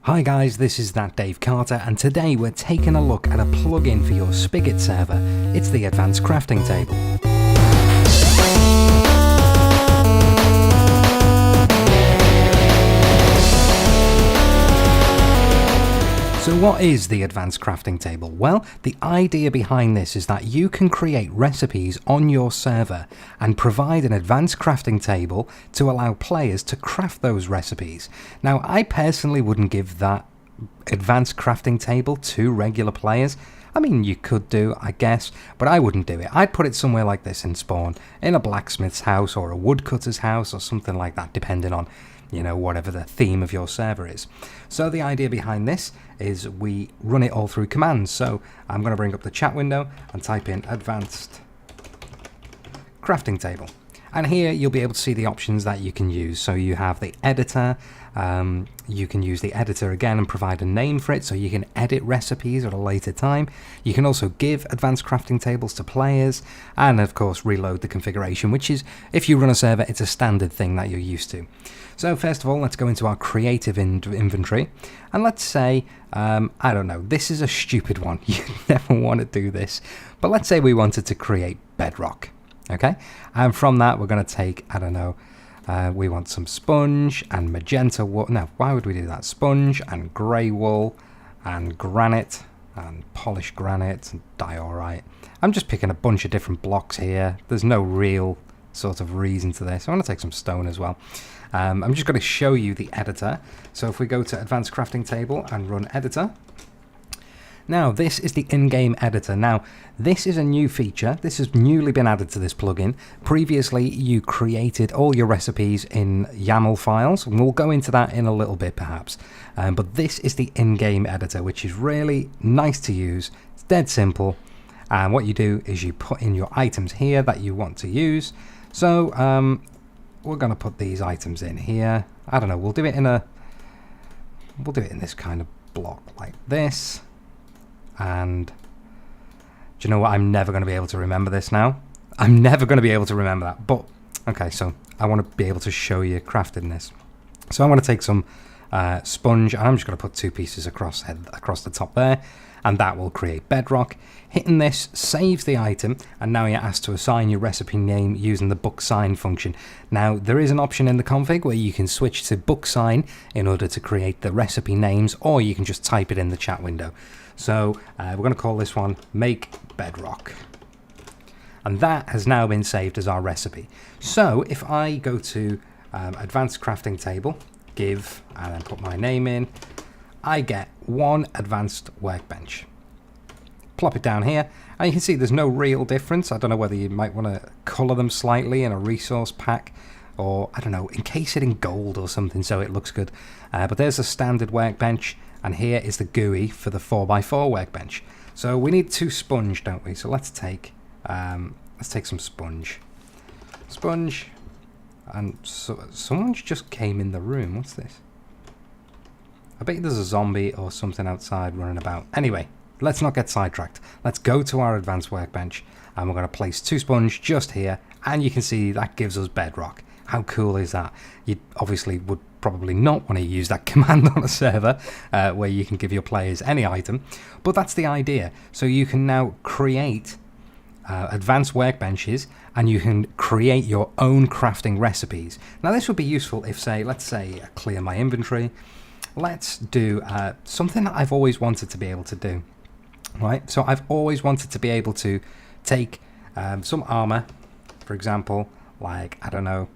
Hi guys, this is That Dave Carter, and today we're taking a look at a plugin for your Spigot server. It's the Advanced Crafting Table. So what is the Advanced Crafting Table? Well, the idea behind this is that you can create recipes on your server and provide an advanced crafting table to allow players to craft those recipes. Now, I personally wouldn't give that advanced crafting table to regular players. I mean, you could do, I guess, but I wouldn't do it. I'd put it somewhere like this in Spawn, in a blacksmith's house or a woodcutter's house or something like that, depending on, you know, whatever the theme of your server is. So the idea behind this is we run it all through commands. So I'm going to bring up the chat window and type in Advanced Crafting Table. And here you'll be able to see the options that you can use. So you have the editor. You can use the editor again and provide a name for it, so you can edit recipes at a later time. You can also give advanced crafting tables to players, and of course reload the configuration, which is, if you run a server, it's a standard thing that you're used to. So first of all, let's go into our creative inventory, and let's say, I don't know, this is a stupid one. You never want to do this, but let's say we wanted to create bedrock, okay? And from that, we're going to take, I don't know, we want some sponge and magenta wool. Now, why would we do that? Sponge and grey wool and granite and polished granite and diorite. I'm just picking a bunch of different blocks here. There's no real sort of reason to this. I want to take some stone as well. I'm just going to show you the editor. So if we go to Advanced Crafting Table and run editor. Now, this is the InGame Editor. Now, this is a new feature. This has newly been added to this plugin. Previously, you created all your recipes in YAML files, and we'll go into that in a little bit, perhaps. But this is the InGame Editor, which is really nice to use. It's dead simple. And what you do is you put in your items here that you want to use. So, we're going to put these items in here. I don't know, we'll do it in this kind of block like this. And do you know what? I'm never going to be able to remember this now. I'm never going to be able to remember that. But, okay, so I want to be able to show you crafting this. So I want to take some sponge, and I'm just going to put 2 pieces across the top there, and that will create bedrock. Hitting this saves the item, and now you're asked to assign your recipe name using the book sign function. Now, there is an option in the config where you can switch to book sign in order to create the recipe names, or you can just type it in the chat window. So we're going to call this one Make Bedrock. And that has now been saved as our recipe. So if I go to Advanced Crafting Table, give, and then put my name in, I get 1 advanced workbench. Plop it down here, and you can see there's no real difference. I don't know whether you might want to colour them slightly in a resource pack, or I don't know, encase it in gold or something so it looks good. But there's a standard workbench, and here is the GUI for the 4x4 workbench. So we need 2 sponge, don't we? So let's take some sponge. Sponge, and so, someone just came in the room. What's this? I bet there's a zombie or something outside running about. Anyway, let's not get sidetracked. Let's go to our advanced workbench, and we're going to place 2 sponge just here, and you can see that gives us bedrock. How cool is that? You obviously would probably not want to use that command on a server where you can give your players any item, but that's the idea. So you can now create advanced workbenches, and you can create your own crafting recipes. Now, this would be useful if, let's say, I clear my inventory. Let's do something that I've always wanted to be able to do. Right, so I've always wanted to be able to take some armor, for example, like, I don't know,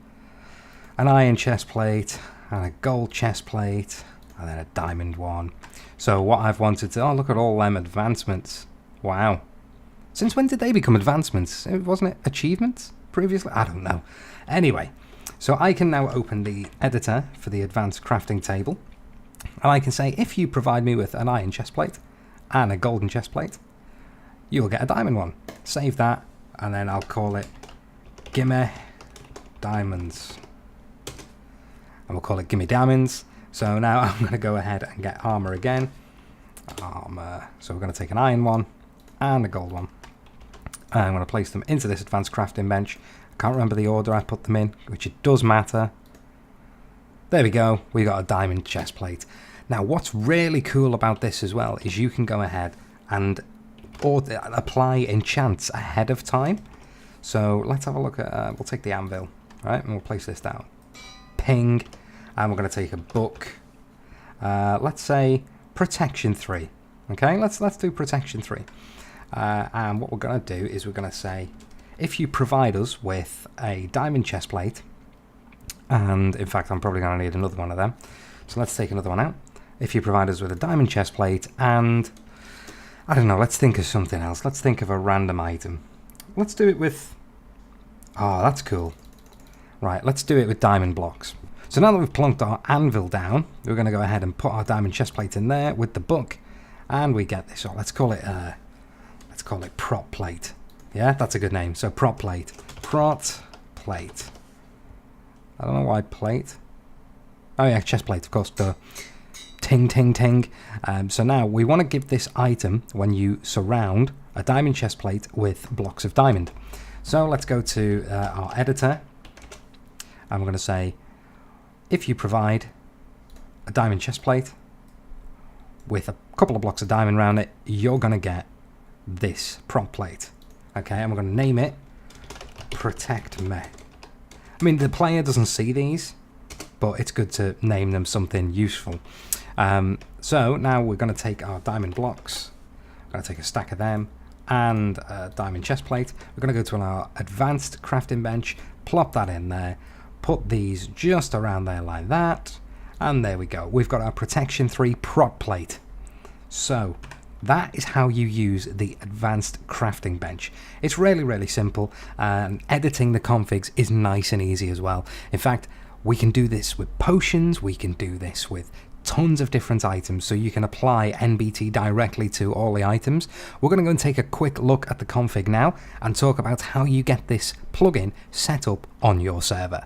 an iron chest plate and a gold chest plate and then a diamond one. So what I've wanted to, oh, look at all them advancements. Wow. Since when did they become advancements? Wasn't it achievements previously? I don't know. Anyway, so I can now open the editor for the advanced crafting table, and I can say, if you provide me with an iron chest plate and a golden chest plate, you will get a diamond one. Save that, and then I'll call it Gimme Diamonds. And we'll call it Gimme Diamonds. So now I'm going to go ahead and get armor again. Armor. So we're going to take an iron one and a gold one. And I'm going to place them into this advanced crafting bench. I can't remember the order I put them in, which it does matter. There we go. We got a diamond chest plate. Now, what's really cool about this as well is you can go ahead and apply enchants ahead of time. So let's have a look at, we'll take the anvil, right, and we'll place this down. Ping, and we're going to take a book. Let's say protection 3. Okay, let's do protection 3. And what we're going to do is we're going to say, if you provide us with a diamond chest plate, and in fact I'm probably going to need another one of them, so let's take another one out. If you provide us with a diamond chest plate and, I don't know, let's think of something else. Let's think of a random item. Let's do it with, oh, that's cool. Right, let's do it with diamond blocks. So now that we've plunked our anvil down, we're going to go ahead and put our diamond chest plate in there with the book, and we get this. Oh, let's call it prop plate. Yeah, that's a good name. So prop plate. Prot plate. I don't know why plate. Oh yeah, chest plate, of course. Duh. Ting, ting, ting. So now we want to give this item when you surround a diamond chest plate with blocks of diamond. So let's go to our editor, and we're going to say, if you provide a diamond chest plate with a couple of blocks of diamond around it, you're going to get this prop plate. Okay, and we're going to name it Protect Me. I mean, the player doesn't see these, but it's good to name them something useful. So now we're going to take our diamond blocks, we're going to take a stack of them, and a diamond chest plate. We're going to go to our advanced crafting bench, plop that in there, put these just around there like that, and there we go. We've got our protection 3 prop plate. So that is how you use the advanced crafting bench. It's really, really simple, and editing the configs is nice and easy as well. In fact, we can do this with potions, we can do this with tons of different items, so you can apply NBT directly to all the items. We're going to go and take a quick look at the config now and talk about how you get this plugin set up on your server.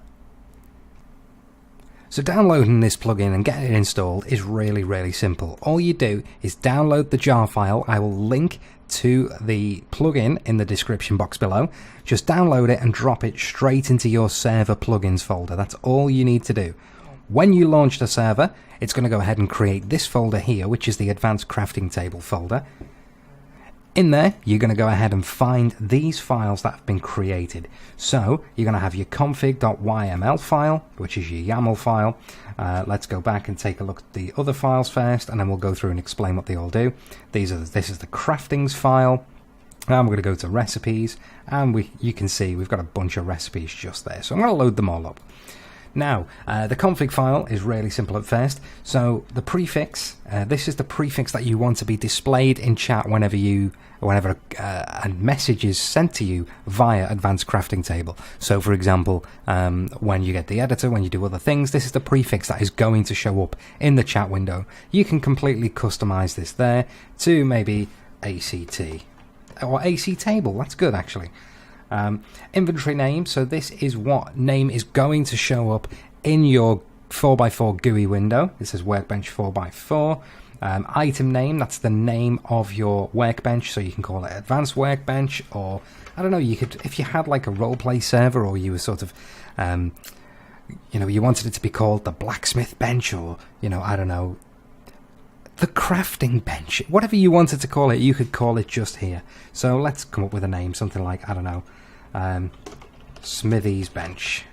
So downloading this plugin and getting it installed is really, really simple. All you do is download the jar file. I will link to the plugin in the description box below. Just download it and drop it straight into your server plugins folder. That's all you need to do. When you launch the server, it's going to go ahead and create this folder here, which is the Advanced Crafting Table folder. In there, you're going to go ahead and find these files that have been created. So you're going to have your config.yml file, which is your YAML file. Let's go back and take a look at the other files first, and then we'll go through and explain what they all do. This is the craftings file. And we're going to go to recipes, and you can see we've got a bunch of recipes just there. So I'm going to load them all up. Now, the config file is really simple at first. So the prefix, this is the prefix that you want to be displayed in chat whenever a message is sent to you via Advanced Crafting Table. So for example, when you get the editor, when you do other things, this is the prefix that is going to show up in the chat window. You can completely customize this there to maybe ACT or AC table. That's good, actually. Inventory name, so this is what name is going to show up in your 4x4 GUI window. This is workbench 4x4. Item name, that's the name of your workbench, so you can call it advanced workbench, or I don't know, you could, if you had like a roleplay server, or you were sort of you wanted it to be called the blacksmith bench, or I don't know, the crafting bench, whatever you wanted to call it, you could call it just here. So let's come up with a name, something like, I don't know, Smithy's bench.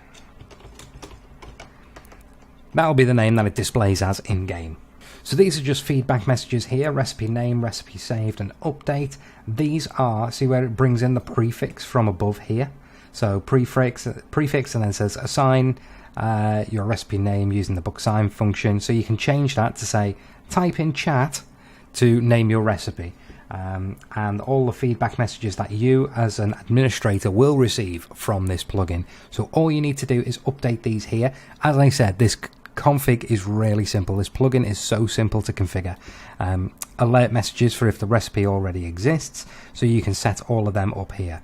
That'll be the name that it displays as in-game. So these are just feedback messages here: recipe name, recipe saved, and update. These are, see where it brings in the prefix from above here? So prefix and then says assign your recipe name using the book sign function. So you can change that to say, type in chat to name your recipe. And all the feedback messages that you as an administrator will receive from this plugin. So all you need to do is update these here. As I said, this config is really simple. This plugin is so simple to configure. Alert messages for if the recipe already exists, so you can set all of them up here.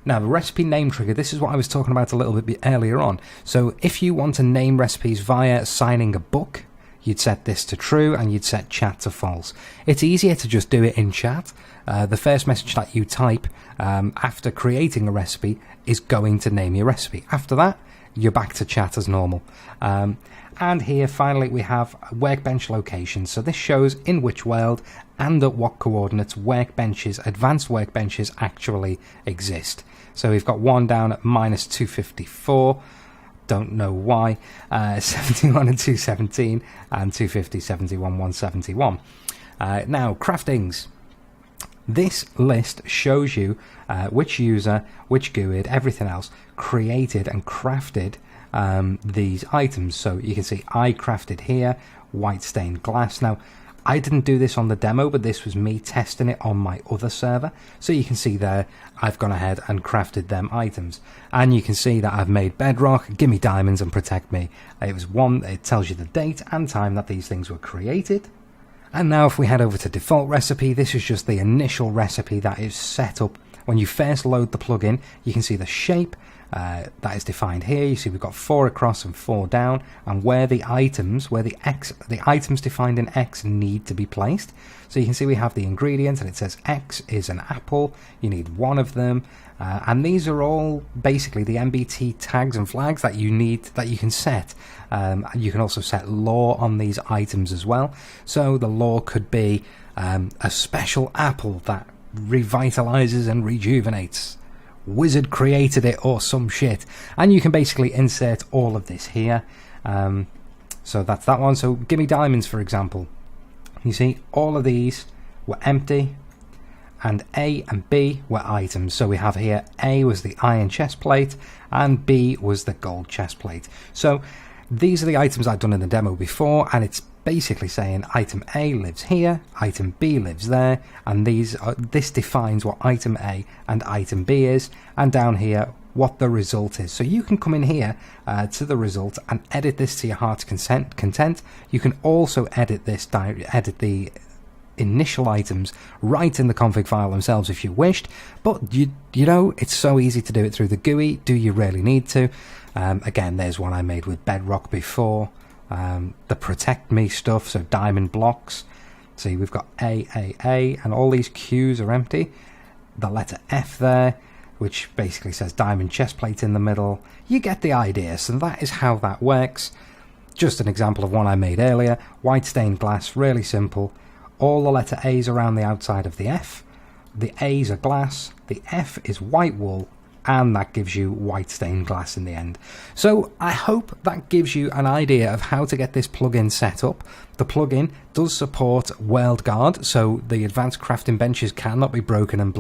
Now the recipe name trigger, this is what I was talking about a little bit earlier on. So if you want to name recipes via assigning a book, you'd set this to true and you'd set chat to false. It's easier to just do it in chat. The first message that you type after creating a recipe is going to name your recipe. After that, you're back to chat as normal. And here finally we have workbench location. So this shows in which world and at what coordinates workbenches, advanced workbenches actually exist. So we've got one down at -254, don't know why, 71 and 217, and 250, 71, 171. Now, craftings. This list shows you which user, which GUID, everything else created and crafted these items. So you can see I crafted here white stained glass. Now I didn't do this on the demo, but this was me testing it on my other server. So you can see there I've gone ahead and crafted them items, and you can see that I've made bedrock, gimme diamonds and protect me. It tells you the date and time that these things were created. And now if we head over to default recipe, this is just the initial recipe that is set up when you first load the plugin. You can see the shape that is defined here. You see we've got 4 across and 4 down, and where the items defined in X need to be placed. So you can see we have the ingredients, and it says X is an apple. You need 1 of them, and these are all basically the NBT tags and flags that you need, that you can set. You can also set lore on these items as well. So the lore could be a special apple that revitalizes and rejuvenates. Wizard created it, or some shit. And you can basically insert all of this here. So that's that one. So gimme diamonds, for example. You see all of these were empty, and A and B were items. So we have here A was the iron chest plate and B was the gold chest plate. So these are the items I've done in the demo before, and it's basically saying item A lives here, item B lives there, and this defines what item A and item B is, and down here what the result is. So you can come in here to the result and edit this to your heart's content. You can also edit the initial items right in the config file themselves if you wished, but you know, it's so easy to do it through the GUI. Do you really need to? Again, there's one I made with bedrock before. The protect me stuff, so diamond blocks. See, we've got A, and all these Q's are empty. The letter F there, which basically says diamond chest plate in the middle. You get the idea. So that is how that works. Just an example of one I made earlier. White stained glass, really simple. All the letter A's around the outside of the F. The A's are glass, the F is white wool, and that gives you white stained glass in the end. So I hope that gives you an idea of how to get this plugin set up. The plugin does support WorldGuard, so the advanced crafting benches cannot be broken and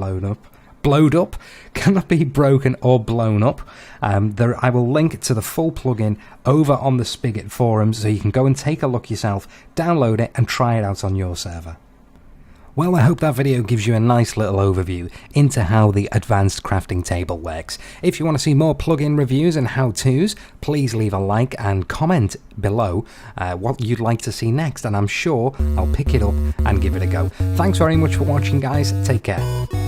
cannot be broken or blown up. I will link to the full plugin over on the Spigot forums, so you can go and take a look yourself, download it and try it out on your server. Well, I hope that video gives you a nice little overview into how the advanced crafting table works. If you want to see more plugin reviews and how-tos, please leave a like and comment below what you'd like to see next, and I'm sure I'll pick it up and give it a go. Thanks very much for watching, guys. Take care.